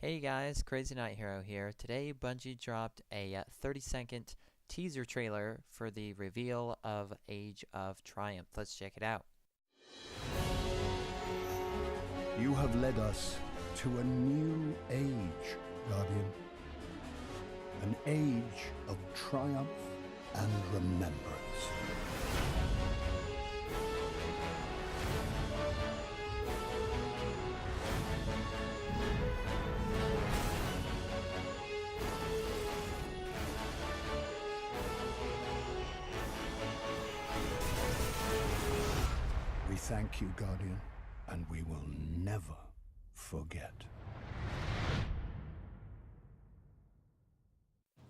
Hey guys, CrazyKnightHero here. Today Bungie dropped a 30-second teaser trailer for the reveal of Age of Triumph. Let's check it out. You have led us to a new age, Guardian. An age of triumph and remembrance. We thank you, Guardian, and we will never forget.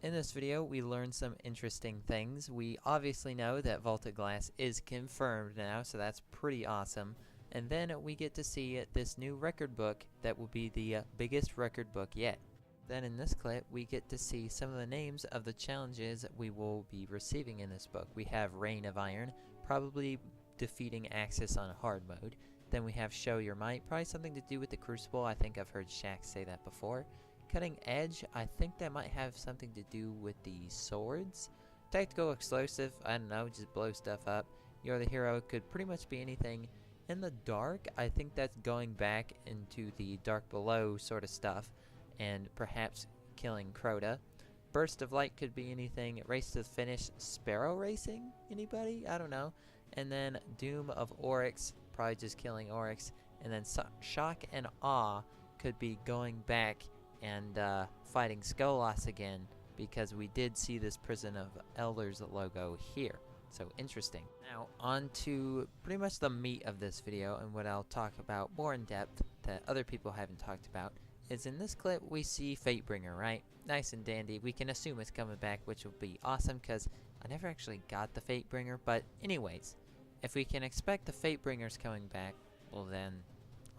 In this video, we learned some interesting things. We obviously know that Vaulted Glass is confirmed now, so that's pretty awesome. And then we get to see this new record book that will be the biggest record book yet. Then in this clip, we get to see some of the names of the challenges we will be receiving in this book. We have Reign of Iron, probably defeating Axis on hard mode. Then we have Show Your Might, probably something to do with the Crucible. I think I've heard Shaq say that before. Cutting Edge, I think that might have something to do with the swords. Tactical Explosive, I don't know, just blow stuff up. You're the Hero could pretty much be anything. In the Dark, I think that's going back into the Dark Below sort of stuff, and perhaps killing Crota. Burst of Light could be anything. Race to the Finish, Sparrow Racing? Anybody? I don't know. And then Doom of Oryx, probably just killing Oryx. And then Shock and Awe could be going back and fighting Skolas again, because we did see this Prison of Elders logo here. So interesting. Now on to pretty much the meat of this video, and what I'll talk about more in depth that other people haven't talked about is in this clip we see Fatebringer, right? Nice and dandy. We can assume it's coming back, which will be awesome because I never actually got the Fatebringer. But anyways, if we can expect the Fatebringers coming back, well then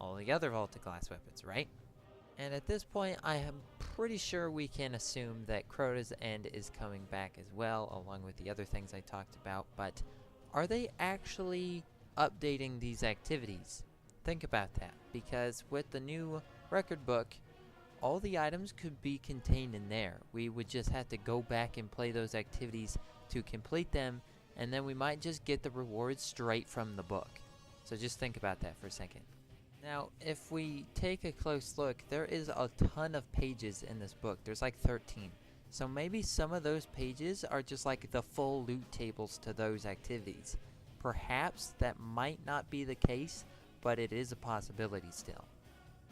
all the other Vaulted Glass weapons, right? And at this point, I am pretty sure we can assume that Crota's End is coming back as well, along with the other things I talked about. But are they actually updating these activities? Think about that, because with the new record book, all the items could be contained in there. We would just have to go back and play those activities to complete them, and then we might just get the rewards straight from the book. So just think about that for a second. Now, if we take a close look, there is a ton of pages in this book. There's like 13. So maybe some of those pages are just like the full loot tables to those activities. Perhaps that might not be the case, but it is a possibility still.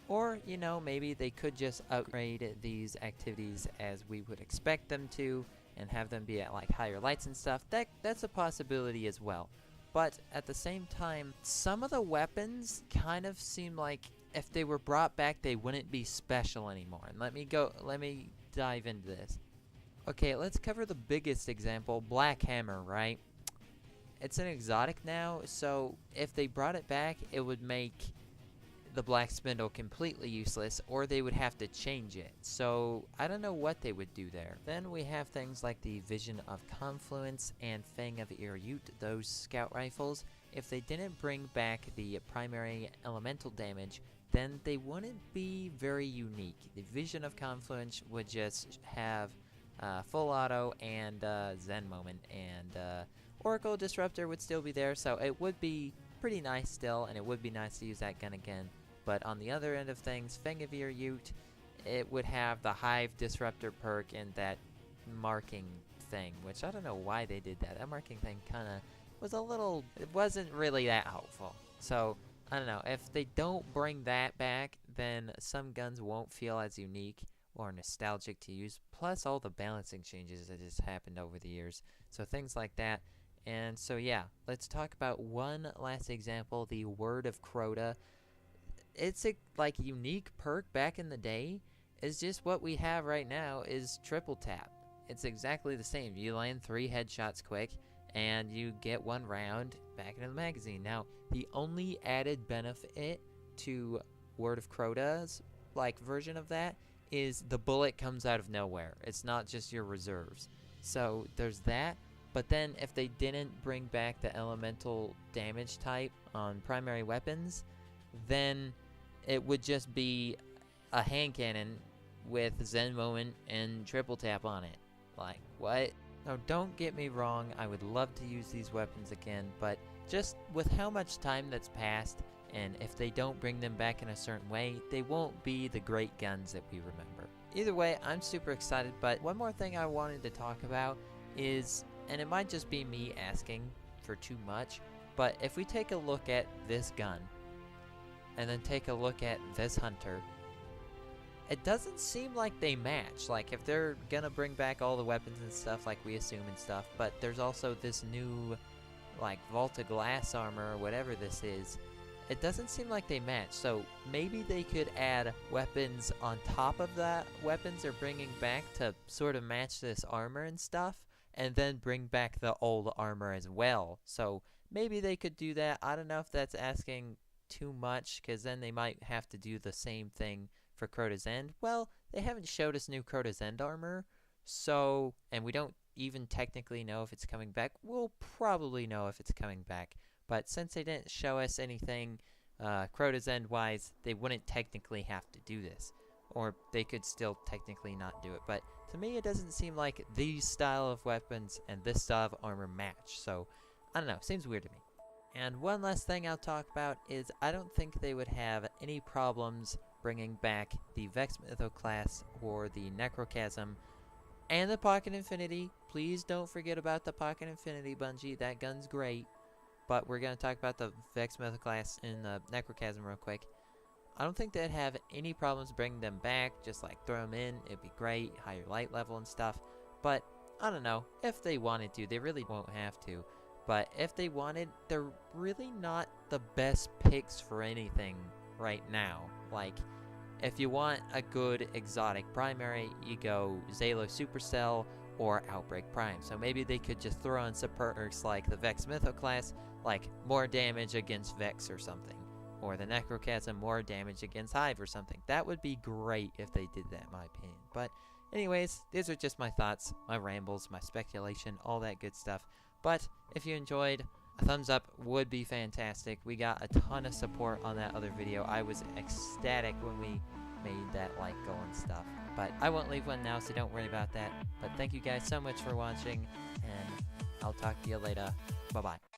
Or, you know, maybe they could just upgrade these activities as we would expect them to and have them be at like higher lights and stuff. That's a possibility as well. But at the same time, some of the weapons kind of seem like if they were brought back, they wouldn't be special anymore. And let me dive into this. Okay, let's cover the biggest example, Black Hammer, right? It's an exotic now, so if they brought it back, it would make the Black Spindle completely useless, or they would have to change it. So I don't know what they would do there. Then we have things like the Vision of Confluence and Fang of Irute, those scout rifles. If they didn't bring back the primary elemental damage, then they wouldn't be very unique. The Vision of Confluence would just have full auto and Zen Moment, and Oracle Disruptor would still be there, so it would be pretty nice still, and it would be nice to use that gun again. But on the other end of things, Fang of Irute, it would have the Hive Disruptor perk and that marking thing, which I don't know why they did that. That marking thing kind of was a little, it wasn't really that helpful. So, I don't know, if they don't bring that back, then some guns won't feel as unique or nostalgic to use, plus all the balancing changes that just happened over the years. So things like that. And so yeah, let's talk about one last example, the Word of Crota. It's a like unique perk back in the day. It's just what we have right now is triple tap. It's exactly the same. You land 3 headshots quick and you get 1 round back into the magazine. Now, the only added benefit to Word of Crota's like version of that is the bullet comes out of nowhere. It's not just your reserves. So there's that. But then if they didn't bring back the elemental damage type on primary weapons, then it would just be a hand cannon with Zen Moment and Triple Tap on it. Like, what? Now, don't get me wrong, I would love to use these weapons again, but just with how much time that's passed, and if they don't bring them back in a certain way, they won't be the great guns that we remember. Either way, I'm super excited, but one more thing I wanted to talk about is, and it might just be me asking for too much, but if we take a look at this gun, and then take a look at this hunter, it doesn't seem like they match. Like, if they're gonna bring back all the weapons and stuff like we assume and stuff, but there's also this new, like, Volta glass armor or whatever this is, it doesn't seem like they match. So maybe they could add weapons on top of that weapons they're bringing back to sort of match this armor and stuff, and then bring back the old armor as well. So maybe they could do that. I don't know if that's asking too much, because then they might have to do the same thing for Crota's End. Well, they haven't showed us new Crota's End armor, so, and we don't even technically know if it's coming back. We'll probably know if it's coming back, but since they didn't show us anything Crota's End wise, they wouldn't technically have to do this, or they could still technically not do it. But to me, it doesn't seem like these style of weapons and this style of armor match, so I don't know, seems weird to me. And one last thing I'll talk about is I don't think they would have any problems bringing back the Vex Mytho class or the Necrochasm and the Pocket Infinity. Please don't forget about the Pocket Infinity, Bungie. That gun's great. But we're going to talk about the Vex Mytho class and the Necrochasm real quick. I don't think they'd have any problems bringing them back. Just like throw them in. It'd be great. Higher light level and stuff. But I don't know. If they wanted to, they really won't have to. But if they wanted, they're really not the best picks for anything right now. Like, if you want a good exotic primary, you go Zalo Supercell or Outbreak Prime. So maybe they could just throw in some perks like the Vex Mytho class, like more damage against Vex or something. Or the Necrochasm, more damage against Hive or something. That would be great if they did that, in my opinion. But anyways, these are just my thoughts, my rambles, my speculation, all that good stuff. But if you enjoyed, a thumbs up would be fantastic. We got a ton of support on that other video. I was ecstatic when we made that like goal and stuff. But I won't leave one now, so don't worry about that. But thank you guys so much for watching, and I'll talk to you later. Bye-bye.